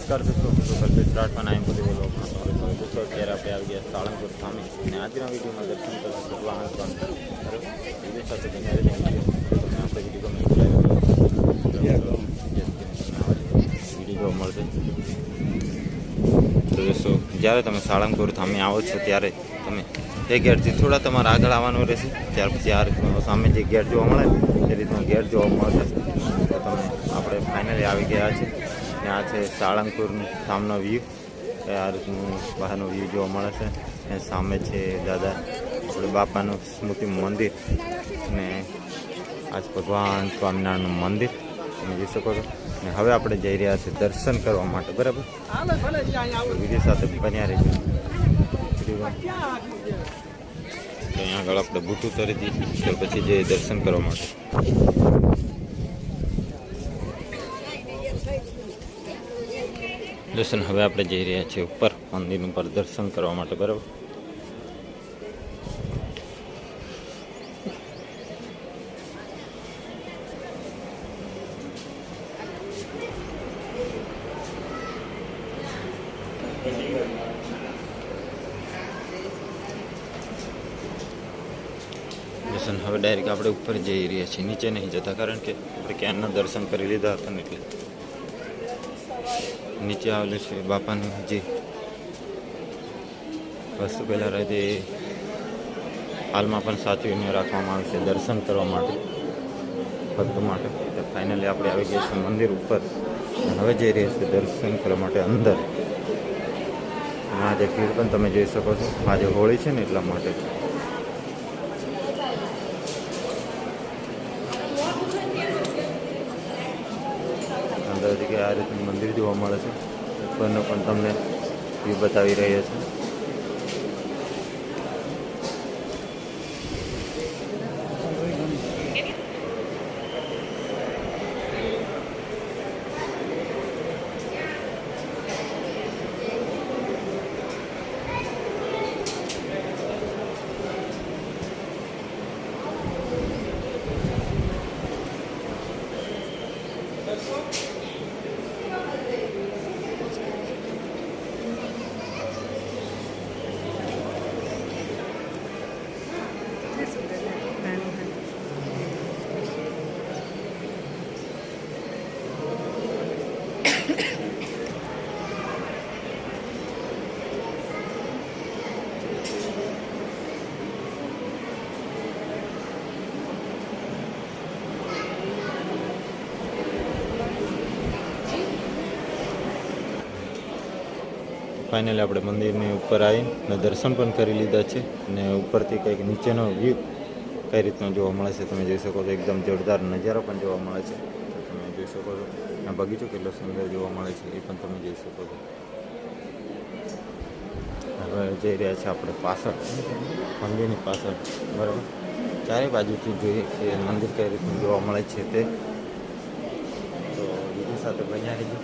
નમસ્કાર દોસ્તો, હું કલ્પેશ રાઠવા આઈ બોલી બોલો દોસ્તો. અત્યારે આપણે આવી ગયા સાળંગપુર સામે અને આજના વિડીયોમાં દર્શન કરશું ભગવાન સ્વામી બરાબર. વિડીયો સાથે તમે આપણે વિડીયો જોવા મળશે. તો દોસ્તો, જ્યારે તમે સાળંગપુર સામે આવો છો ત્યારે તમે તે ગેટથી થોડા તમારે આગળ આવવાનું રહેશે. ત્યાર પછી આ સામે જે ગેટ જોવા મળે એ રીતનો ગેટ જોવા મળશે. તો તમે આપણે ફાઇનલી આવી ગયા છે. આ છે સાળંગપુરનું સામનો વ્યૂ. આ રીતનું બહારનો વ્યૂ જોવા મળે છે. અને સામે છે દાદા આપણે બાપાનું સ્મૃતિ મંદિર અને આજ ભગવાન સ્વામિનારાયણનું મંદિર તમે જોઈ શકો છો. અને હવે આપણે જઈ રહ્યા છીએ દર્શન કરવા માટે બરાબર. વિડીયો સાથે બન્યા રહીશું. અહીંયા આગળ આપણે બૂટ ઉતારી દઈએ ત્યાર પછી જઈએ દર્શન કરવા માટે. દર્શન હવે આપણે જઈ રહ્યા છીએ ઉપર મંદિર ઉપર દર્શન કરવા માટે બરાબર. દર્શન હવે ડાયરેક્ટ આપણે ઉપર જઈ રહ્યા છીએ, નીચે નહીં જતા, કારણ કે આપણે ક્યાંના દર્શન કરી લીધા હતા ને એટલે નીચે આવેલું છે બાપાનું જે વસ્તુ પહેલાં રહે તે હાલમાં પણ સાચવીને રાખવામાં આવે છે દર્શન કરવા માટે ભક્તો માટે. તો ફાઇનલી આપણે આવી ગયા છીએ મંદિર ઉપર. હવે જઈ રહ્યા છીએ દર્શન કરવા માટે અંદર. અને આજે ભીડ પણ તમે જોઈ શકો છો. આજે હોળી છે ને એટલા માટે. અંદરથી આ રીતનું મંદિર જોવા મળે છે. ઉપરનો પણ તમને વ્યૂ બતાવી રહ્યા છે. ફાઇનલી આપણે મંદિરની ઉપર આવીને દર્શન પણ કરી લીધા છે. અને ઉપરથી કંઈક નીચેનો વ્યૂ કઈ રીતનો જોવા મળે છે તમે જોઈ શકો છો. એકદમ જોરદાર નજારો પણ જોવા મળે છે. તો તમે જોઈ શકો છો. આ બગીચો કેટલો સુંદર જોવા મળે છે એ પણ તમે જોઈ શકો છો. હવે જઈ રહ્યા છે આપણે પાછળ મંદિરની પાછળ બરાબર. ચારે બાજુથી જોઈએ કે મંદિર કઈ રીતનું જોવા મળે છે તે. તો બીજી સાથે બન્યા રહીશું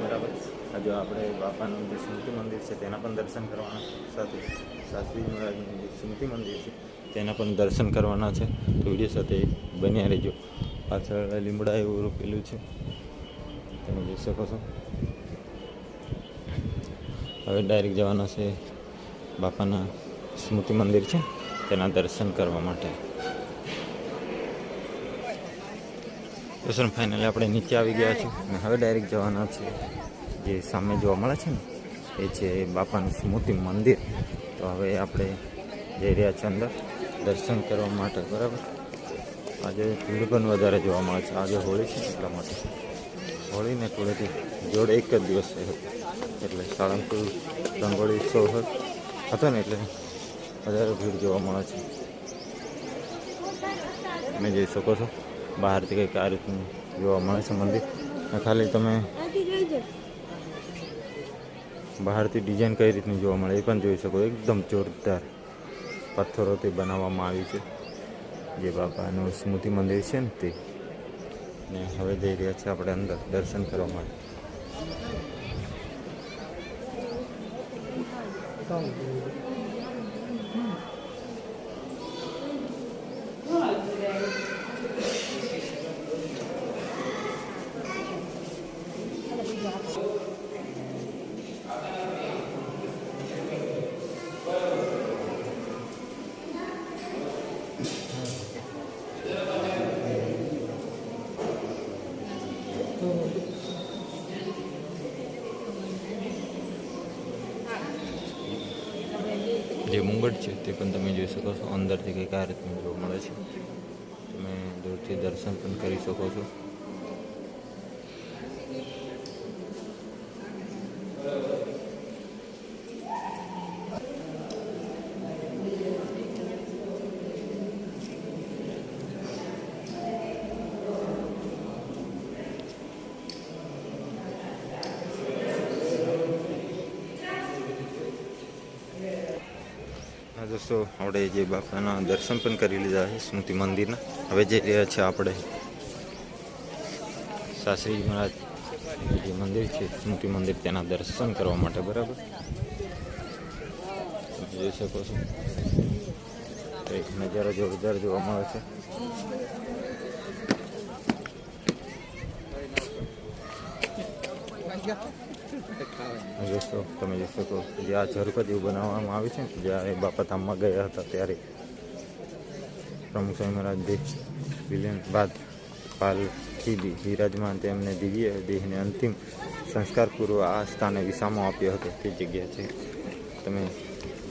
બરાબર. જો આપણે બાપાનું જે સ્મૃતિ મંદિર છે તેના પણ દર્શન કરવાના, સાથે શાસ્ત્રી મહારાજનું જે સ્મૃતિ મંદિર છે તેના પણ દર્શન કરવાના છે. તો વિડીયો સાથે બન્યા રહેજો. પાછળ લીમડા એવું રોપેલું છે તમે જોઈ શકો છો. હવે ડાયરેક્ટ જવાના છે બાપાના સ્મૃતિ મંદિર છે તેના દર્શન કરવા માટે. દર્શન ફાઇનલી આપણે નીચે આવી ગયા છીએ અને હવે ડાયરેક્ટ જવાના છે જે સામે જોવા મળે છે ને એ છે બાપાનું સ્મૃતિ મંદિર. તો હવે આપણે જઈ રહ્યા છીએ અંદર દર્શન કરવા માટે બરાબર. આજે ભીડ પણ વધારે જોવા મળે છે. આજે હોળી છે એટલા માટે. હોળીને ધૂળેટી જોડે એક જ દિવસ એટલે સાળંગપુર રંગોળી ઉત્સવ હતો ને એટલે વધારે ભીડ જોવા મળે છે. તમે જોઈ શકો છો બહારથી કંઈક આ રીતનું જોવા મળે છે મંદિર. ખાલી તમે બહારથી ડિઝાઇન કઈ રીતની જોવા મળે એ પણ જોઈ શકો. એકદમ જોરદાર પથ્થરોથી બનાવવામાં આવ્યું છે જે બાપાનું સ્મૃતિ મંદિર છે ને તે. ને હવે જઈ રહ્યા છીએ આપણે અંદર દર્શન કરવા માટે. જે મુંગટ છે તે પણ તમે જોઈ શકો છો. અંદરથી કંઈક આ રીતનું જોવા મળે છે. તમે દૂરથી દર્શન પણ કરી શકો છો. દોસ્તો આપણે જે બાપાના દર્શન પણ કરી લીધા છે સ્મૃતિ મંદિરના. હવે જઈ રહ્યા છે આપણે શાસ્ત્રીજી મહારાજ જે મંદિર છે સ્મૃતિ મંદિર તેના દર્શન કરવા માટે. બરાબર જોઈ શકો છો એક નજારો જોરદાર જોવા મળે છે. દોસ્તો તમે જોઈ શકો જે આ ઝરૂખા જેવું બનાવવામાં આવે છે જ્યારે બાપા ધામમાં ગયા હતા ત્યારે પ્રમુખ સ્વામી મહારાજ વિલીન બાદ પાલથી બિરાજમાન તેમને દિવ્ય દેહને અંતિમ સંસ્કાર પૂર્વ આ સ્થાને વિસામો આપ્યો હતો. તે જગ્યા છે તમે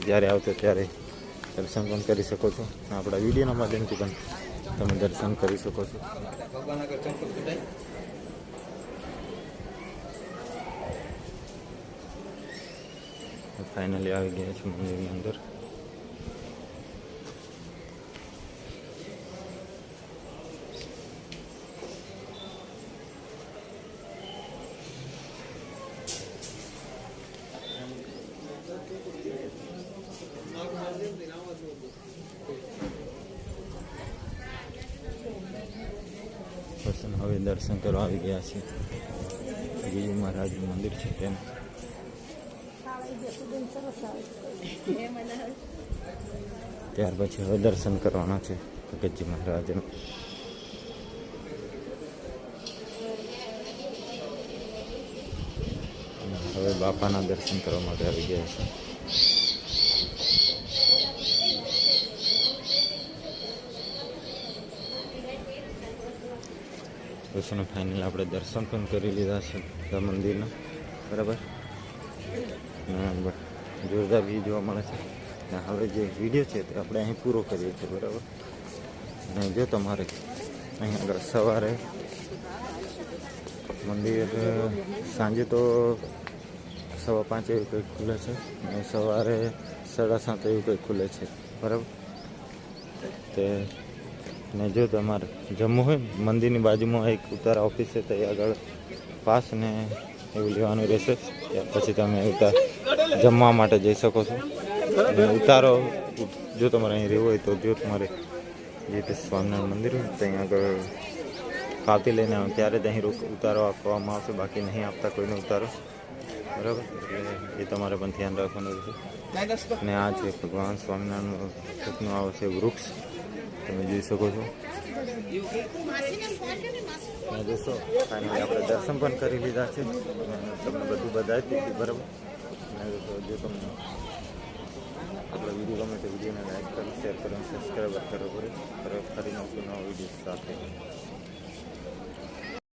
જ્યારે આવતો ત્યારે દર્શન પણ કરી શકો છો. આપણા વિડીયોના માધ્યમથી પણ તમે દર્શન કરી શકો છો. ફાઇનલી આવી ગયા છે મંદિરની અંદર. હવે દર્શન કરવા આવી ગયા છે ગીરી મહારાજનું મંદિર છે તેમ. ત્યાર પછી હવે દર્શન કરવાના છે ભગતજી મહારાજનું. હવે બાપાના દર્શન કરવા માટે આવી ગયા છે. દર્શન ફાઇનલ આપણે દર્શન પણ કરી લીધા છે મંદિરના. બરાબર જોરદાર વ્યૂ જોવા મળે છે. અને હવે જે વિડીયો છે તે આપણે અહીં પૂરો કરીએ છીએ. બરાબર અને જો તમારે અહીં આગળ સવારે મંદિર સાંજે તો 5:15 એવું કંઈક ખુલે છે અને સવારે 7:30 એવું કંઈક ખુલે છે. બરાબર તે ને જો તમારે જમવું હોય મંદિરની બાજુમાં એક ઉતારા ઓફિસ છે, તો એ આગળ પાસ ને એવું લેવાનું રહેશે. ત્યાર પછી તમે જમવા માટે જઈ શકો છો. અને ઉતારો જો તમારે અહીં રહેવું હોય તો જો તમારે જે તે સ્વામિનારાયણ મંદિર હોય ત્યાં આગળ પાવતી લઈને આવે ત્યારે જ અહીં ઉતારો આપવામાં આવશે, બાકી નહીં આપતા કોઈને ઉતારો. બરાબર એટલે એ તમારે પણ ધ્યાન રાખવાનું રહેશે. અને આ છે ભગવાન સ્વામિનારાયણનું સપનું આવે છે વૃક્ષ, તમે જોઈ શકો છો. દોસ્તો ફાઇનલી આપણે દર્શન પણ કરી લીધા છે. તમને બધું બધાવી દીધું. બરાબર જો તમને આપણો વિડીયો ગમે તો વિડીયોને લાઈક કરો, શેર કરો, સબસ્ક્રાઈબ કરો. બરાબર ફરી મળશું નવા વિડીયો સાથે.